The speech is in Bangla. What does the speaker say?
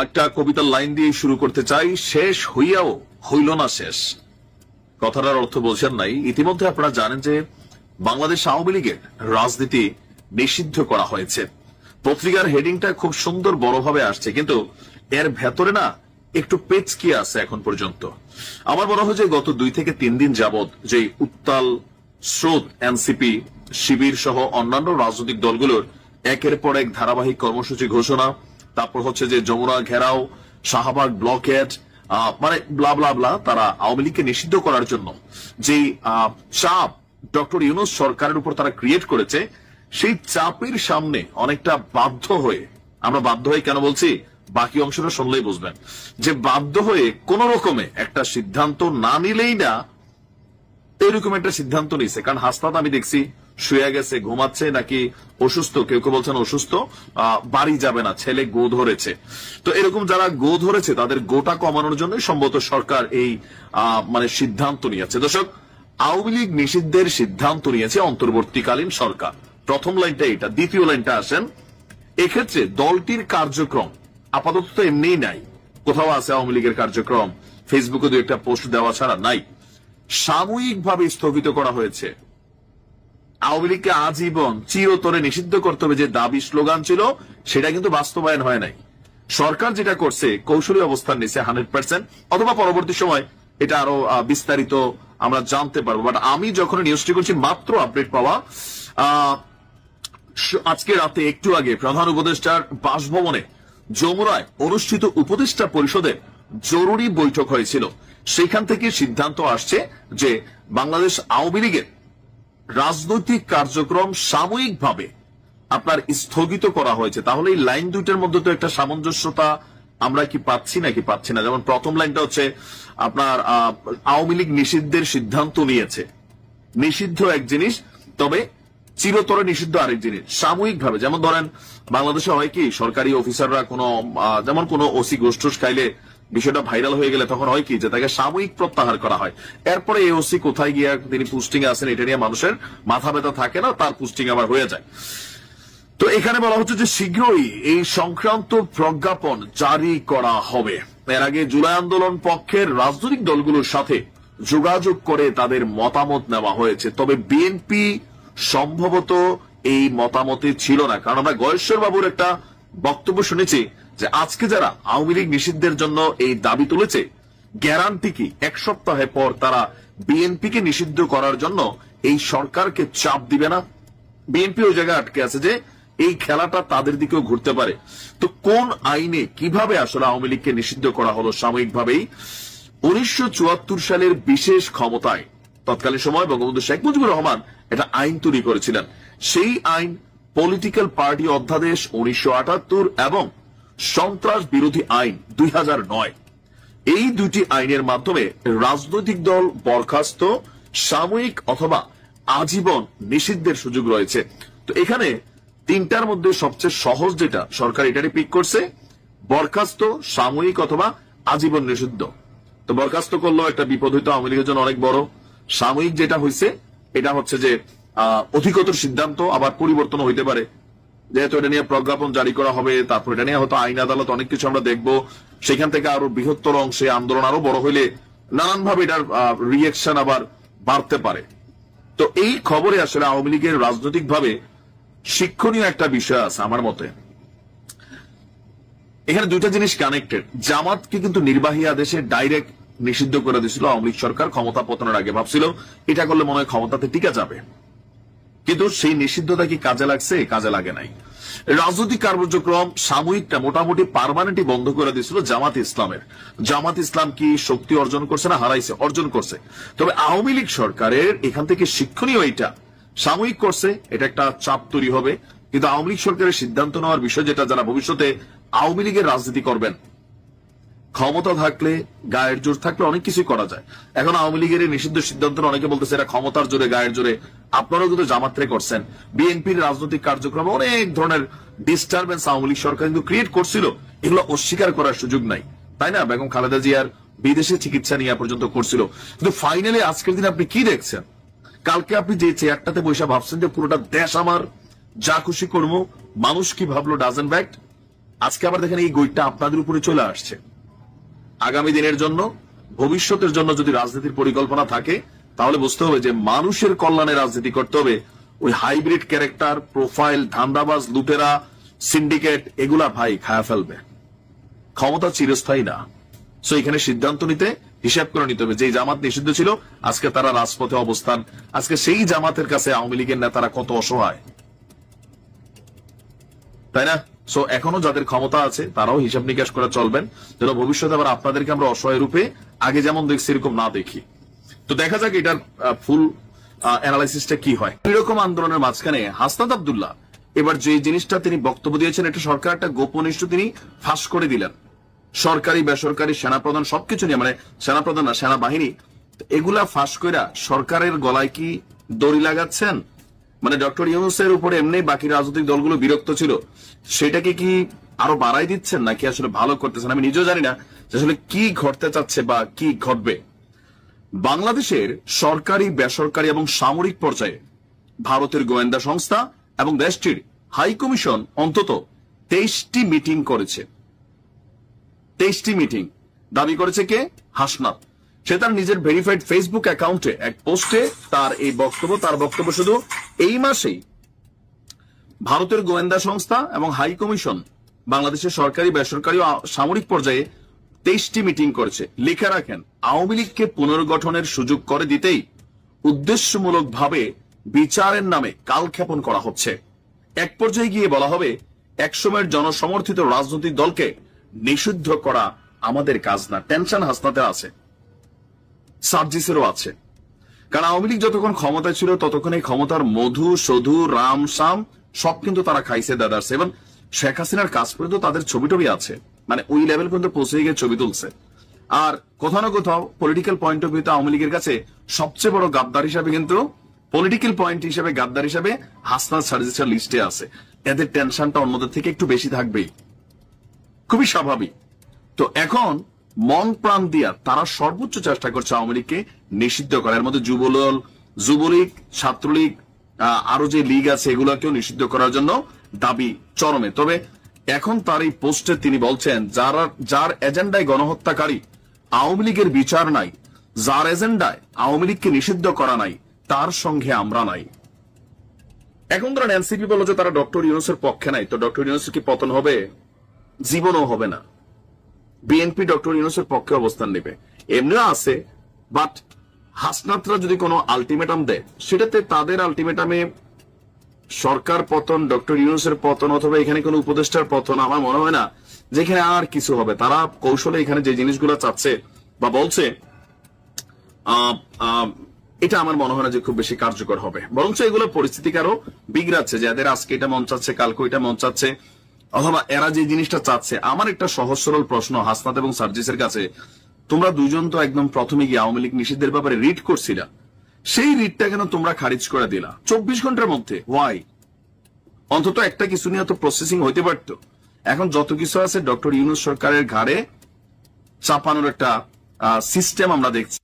একটা কবিতার লাইন দিয়ে শুরু করতে চাই, শেষ হইয়াও হইল না শেষ। কথাটার অর্থ বলছেন নাই। ইতিমধ্যে আপনারা জানেন যে বাংলাদেশ আওয়ামী লীগের রাজনীতি নিষিদ্ধ করা হয়েছে। পত্রিকার হেডিংটা খুব সুন্দর বড়ভাবে আসছে, কিন্তু এর ভেতরে না একটু পেচকি আছে এখন পর্যন্ত। আমার মনে হয় যে গত 2 থেকে 3 দিন যাবৎ যে উত্তাল স্রোত এনসিপি, শিবির সহ অন্যান্য রাজনৈতিক দলগুলোর একের পর এক ধারাবাহিক কর্মসূচি ঘোষণা, তারপর হচ্ছে যে যমুনা ঘেরাও, শাহবাগ ব্লকেট, মানে ব্লা ব্লা ব্লা, তারা আওয়ামী লীগকে নিষিদ্ধ করার জন্য যে চাপ ডক্টর ইউনূস সরকারের উপর তারা ক্রিয়েট করেছে, সেই চাপের সামনে অনেকটা বাধ্য হয়ে, আমরা বাধ্য হয়ে কেন বলছি বাকি অংশটা শুনলেই বুঝবেন, যে বাধ্য হয়ে কোন রকমে একটা সিদ্ধান্ত না নিলেই না এরকম একটা সিদ্ধান্ত নিছে। কারণ হাসপাতাল আমি দেখছি শুয়ে গেছে, ঘুমাচ্ছে, নাকি অসুস্থ, কেউ কেউ বলছেন অসুস্থ, বাড়ি যাবে না, ছেলে গো ধরেছে। তো এরকম যারা গো ধরেছে তাদের গোটা কমানোর জন্য সম্ভবত সরকার এই মানে সিদ্ধান্ত নিয়েছে। দর্শক, আওয়ামী লীগ নিষিদ্ধের সিদ্ধান্ত নিয়েছে অন্তর্বর্তীকালীন সরকার। প্রথম লাইনটা এটা। দ্বিতীয় লাইনটা আসেন, এক্ষেত্রে দলটির কার্যক্রম আপাতত তো এমনিই নাই, কোথাও আছে আওয়ামী লীগের কার্যক্রম, ফেসবুকে 2-1টা পোস্ট দেওয়া ছাড়া নাই, সাময়িকভাবে স্থগিত করা হয়েছে। আওয়ামী লীগকে আজীবন চিরতরে নিষিদ্ধ করতে হবে যে দাবি স্লোগান ছিল, সেটা কিন্তু বাস্তবায়ন হয় নাই। সরকার যেটা করছে, কৌশলী অবস্থান নিচ্ছে 100%, অথবা পরবর্তী সময় এটা আরো বিস্তারিত আমরা জানতে পারবো। বাট আমি যখন নিউজটি করছি, মাত্র আপডেট পাওয়া, আজকে রাতে একটু আগে প্রধান উপদেষ্টার বাসভবনে যমুনায় অনুষ্ঠিত উপদেষ্টা পরিষদের জরুরি বৈঠক হয়েছিল। সেখান থেকে সিদ্ধান্ত আসছে যে বাংলাদেশ আওয়ামী লীগের রাজনৈতিক কার্যক্রম সাময়িকভাবে আপনার স্থগিত করা হয়েছে। তাহলে এই লাইন দুইটার মধ্যে তো একটা সামঞ্জস্যতা আমরা কি পাচ্ছি নাকি পাচ্ছি না। যেমন প্রথম লাইনটা হচ্ছে আপনার আওয়ামী লীগ নিষিদ্ধের সিদ্ধান্ত নিয়েছে, নিষিদ্ধ এক জিনিস, তবে চিরতরে নিষিদ্ধ আরেক জিনিস। সাময়িকভাবে, যেমন ধরেন বাংলাদেশে হয় কি, সরকারি অফিসাররা কোনো যেমন কোনো ওসি গোষ্ঠুস খাইলে বিষয়টা ভাইরাল হয়ে গেলে তখন হয় কি যে তাকে সাময়িক প্রত্যাহার করা হয়। এরপরে এই ওসি কোথায় গিয়ে তিনি পোস্টিং এ আছেন এটা নিয়ে মানুষের মাথা ব্যথা থাকে না, তার পোস্টিং আবার হয়ে যায়। তো এখানে বলা হচ্ছে যে শীঘ্রই এই সংক্রান্ত প্রজ্ঞাপন জারি করা হবে। এর আগে জুলাই আন্দোলন পক্ষের রাজনৈতিক দলগুলোর সাথে যোগাযোগ করে তাদের মতামত নেওয়া হয়েছে, তবে বিএনপি সম্ভবত এই মতামতে ছিল না। কারণ আমরা গয়েশ্বর বাবুর একটা বক্তব্য শুনেছি যে আজকে যারা আওয়ামী লীগ নিষিদ্ধের জন্য এই দাবি তুলেছে, গ্যারান্টি কি 1 সপ্তাহে পর তারা বিএনপিকে নিষিদ্ধ করার জন্য এই সরকারকে চাপ দিবে না? বিএনপি ওই জায়গায় আটকে আছে যে এই খেলাটা তাদের দিকেও ঘুরতে পারে। তো কোন আইনে কিভাবে আসলে আওয়ামী লীগকে নিষিদ্ধ করা হলো সাময়িকভাবেই? 1974 সালের বিশেষ ক্ষমতায় তৎকালীন সময় বঙ্গবন্ধু শেখ মুজিবুর রহমান একটা আইন তৈরি করেছিলেন। সেই আইন পলিটিক্যাল পার্টি অধ্যাদেশ 1978 এবং সন্ত্রাস বিরোধী আইন 2009। এই দুটি আইনের মাধ্যমে রাজনৈতিক দল বরখাস্ত, সাময়িক অথবা আজীবন নিষিদ্ধের সুযোগ রয়েছে। তো এখানে তিনটার মধ্যে সবচেয়ে সহজ যেটা সরকার এটারই পিক করছে, বরখাস্ত, সাময়িক অথবা আজীবন নিষিদ্ধ। তো বরখাস্ত করলেও একটা বিপদ হইতো আওয়ামী লীগের জন্য অনেক বড়। সাময়িক যেটা হয়েছে এটা হচ্ছে যে অধিকতর সিদ্ধান্ত আবার পরিবর্তন হইতে পারে, যেহেতু এটা নিয়ে প্রজ্ঞাপন জারি করা হবে, তারপর এটা নিয়ে হয়তো আইন আদালত অনেক কিছু আমরা দেখবো, সেখান থেকে আরো বৃহত্তর অংশে আন্দোলন আরো বড় হইলে নানানভাবে এটার রিয়েকশন আবার বাড়তে পারে। তো এই খবরে আসলে আওয়ামী লীগের রাজনৈতিক ভাবে শিক্ষণীয় একটা বিষয় আছে আমার মতে। এখানে দুইটা জিনিস কানেক্টেড। জামাতকে কিন্তু নির্বাহী আদেশে ডাইরেক্ট নিষিদ্ধ করে দিয়েছিল আওয়ামী লীগ সরকার ক্ষমতা পতনের আগে। ভাবছিল এটা করলে মনে হয় ক্ষমতাতে টিকা যাবে, কিন্তু সেই নিষিদ্ধতা কি কাজে লাগছে? কাজে লাগে নাই। রাজনৈতিক কার্যক্রম সাময়িকটা মোটামুটি পার্মানেন্টই বন্ধ করে দিয়েছিল জামাত ইসলামের। জামাত ইসলাম কি শক্তি অর্জন করছে না হারাইছে? অর্জন করছে। তবে আওয়ামী লীগ সরকারের এখান থেকে শিক্ষণীয় এইটা, সাময়িক করছে, এটা একটা চাপ তৈরি হবে, কিন্তু আওয়ামী লীগ সরকারের সিদ্ধান্ত নেওয়ার বিষয় যেটা, যারা ভবিষ্যতে আওয়ামী লীগের রাজনীতি করবেন, ক্ষমতা থাকলে গায়ের জোর থাকলে অনেক কিছুই করা যায়। এখন আওয়ামী লীগের নিষিদ্ধ সিদ্ধান্ত অনেকে বলতেছে এটা ক্ষমতার জোরে, গায়ের জোরে। আপনারাও কিন্তু জামাতরে করছেন। বিএনপির রাজনৈতিক কার্যক্রমে অনেক ধরনের ডিস্টারবেন্স আওয়ামী লীগ সরকার কিন্তু ক্রিয়েট করছিল, এগুলো অস্বীকার করার সুযোগ নাই, তাই না? বেগম খালেদা জিয়ার বিদেশে চিকিৎসা নিয়ে পর্যন্ত করছিল, কিন্তু ফাইনালি আজকের দিন আপনি কি দেখছেন? কালকে আপনি যে চেয়ারটাতে বসে ভাবছেন যে পুরোটা দেশ আমার, যা খুশি করবো, মানুষ কি ভাবলো ডাজেন্ট ফ্যাক্ট। আজকে আবার দেখেন এই গৈটা আপনাদের উপরে চলে আসছে। আগামী দিনের জন্য, ভবিষ্যতের জন্য যদি রাজনীতির পরিকল্পনা থাকে, তাহলে বুঝতে হবে যে মানুষের কল্যাণে রাজনীতি করতে হবে। ওই হাইব্রিড ক্যারেক্টার, প্রোফাইল, ধান্দাবাজ, লুটেরা, সিন্ডিকেট, এগুলা ভাই খায়া ফেলবে। ক্ষমতা চিরস্থায়ী না। সো এখানে সিদ্ধান্ত নিতে, হিসাব করে নিতে হবে। যে জামাত নিষিদ্ধ ছিল, আজকে তারা রাজপথে অবস্থান। আজকে সেই জামাতের কাছে আওয়ামী লীগের নেতারা কত অসহায়, তাই না? সো এখনো যাদের ক্ষমতা আছে তারাও হিসাব নিকাশ করে চলবেন, যেন ভবিষ্যতে আবার আপনাদেরকে আমরা অসহায় রূপে আগে যেমন দেখছি এরকম না দেখি। তো দেখা যাক এটার ফুল অ্যানালাইসিসটা কি হয়। এরকম আন্দোলনের মাঝখানে হাসনাত আব্দুল্লাহ এবার যে জিনিসটা তিনি বক্তব্য দিয়েছেন, এটা সরকার একটা গোপন ইস্যু তিনি ফাঁস করে দিলেন। সরকারি বেসরকারি সেনাপ্রধান সবকিছু নিয়ে, মানে সেনাপ্রধান না, সেনাবাহিনী, এগুলা ফাঁস কইরা সরকারের গলায় কি দড়ি লাগাচ্ছেন? মানে ডক্টর ইউনূসের উপরে এমনি বাকি রাজনৈতিক দলগুলো বিরক্ত ছিল, সেটাকে কি আরো বাড়াই দিচ্ছেন নাকি আসলে ভালো করতেছেন? আমি নিজেও জানি না যে আসলে কি ঘটতে চাচ্ছে বা কি ঘটবে। বাংলাদেশের সরকারি, বেসরকারি এবং সামরিক পর্যায়ে ভারতের গোয়েন্দা সংস্থা এবং দেশটির হাই কমিশন অন্তত 23টি মিটিং করেছে। 23টি মিটিং দাবি করেছে কে? হাসনাত। সে তার নিজের ভেরিফাইড ফেসবুক অ্যাকাউন্টে এক পোস্টে তার এই বক্তব্য, তার বক্তব্য শুধু এই মাসেই ভারতের গোয়েন্দা সংস্থা এবং হাই কমিশন বাংলাদেশের সরকারি, বেসরকারি ও সামরিক পর্যায়ে 23টি মিটিং করেছে। লিখে রাখেন, আওয়ামী লীগকে পুনর্গঠনের সুযোগ করে দিতেই উদ্দেশ্যমূলকভাবে বিচারের নামে কালক্ষেপণ করা হচ্ছে। এক পর্যায়ে গিয়ে বলা হবে, একসময়ের জনসমর্থিত রাজনৈতিক দলকে নিষিদ্ধ করা আমাদের কাজ না। টেনশন হাসনাতের আছে, সার্জিসেরও আছে। কারণ আওয়ামী লীগ যতক্ষণ ক্ষমতায় ছিল ততক্ষণ এই ক্ষমতার মধু, সধু, রাম, শাম সব কিন্তু তারা খাইছে, দাদারছে। এবং শেখ হাসিনার কাজ পর্যন্ত তাদের ছবি টবি আছে, মানে ওই লেভেল পর্যন্ত পৌঁছে গিয়ে ছবি তুলছে। আর কোথাও না কোথাও পলিটিক্যাল পয়েন্ট অফ ভিউতে আওয়ামী লীগের কাছে সবচেয়ে বড় গাদ্দার হিসাবে, কিন্তু পলিটিক্যাল পয়েন্ট হিসাবে গাদ্দার হিসাবে হাসনাত, সার্জিসের লিস্টে আছে। এদের টেনশনটা অন্যদের থেকে একটু বেশি থাকবেই, খুবই স্বাভাবিক। তো এখন মন প্রাণ দিয়া তারা সর্বোচ্চ চেষ্টা করছে আওয়ামী লীগকে নিষিদ্ধ করার। এর মধ্যে যুবলীগ, ছাত্রলীগ, আরো যে লীগ আছে এগুলোকেও নিষিদ্ধ করার জন্য দাবি চরমে। তবে এখন তার এই পোস্টে তিনি বলছেন, যার এজেন্ডায় গণহত্যাকারী আওয়ামী লীগের বিচার নাই, যার এজেন্ডায় আওয়ামী লীগকে নিষিদ্ধ করা নাই, তার সঙ্গে আমরা নাই। এখন ধরেন এনসিপি বলল যে তারা ডক্টর ইউনূসের পক্ষে নাই, তো ডক্টর ইউনূসের কি পতন হবে? জীবনও হবে না। বিএনপি ডক্টর ইউনূসের পক্ষে অবস্থান নেবে, এমনিও আছে। বাট হাসনাতরা যদি কোনো আলটিমেটাম দেয়, সেটাতে তাদের আলটিমেটামে সরকার পতন, ডক্টর ইউনূসের পতন অথবা এখানে কোনো উপদেষ্টার পতন, আমার মনে হয় না যেখানে আর কিছু হবে। তারা কৌশলে এখানে যে জিনিসগুলো চাচ্ছে বা বলছে, এটা আমার মনে হয় না যে খুব বেশি কার্যকর হবে। বরঞ্চ এগুলো পরিস্থিতিকে আরো বিগড়াচ্ছে, যে এদের আজকে এটা মন চাচ্ছে, কালকে এটা মন চাচ্ছে, অথবা এরা যে জিনিসটা চাচ্ছে। আমার একটা সহজ সরল প্রশ্ন হাসনাত এবং সার্জিসের কাছে, তোমরা দুজন তো একদম প্রথমে গিয়ে আওয়ামী লীগ নিষিদ্ধের ব্যাপারে রিড করছিলা, সেই রিডটা কেন তোমরা খারিজ করে দিলা 24 ঘন্টার মধ্যে? ওয়াই? অন্তত একটা কিছু নিয়ে তো প্রসেসিং হইতে পারত। এখন যত কিছু আছে ডক্টর ইউনূস সরকারের ঘাড়ে চাপানোর একটা সিস্টেম আমরা দেখছি।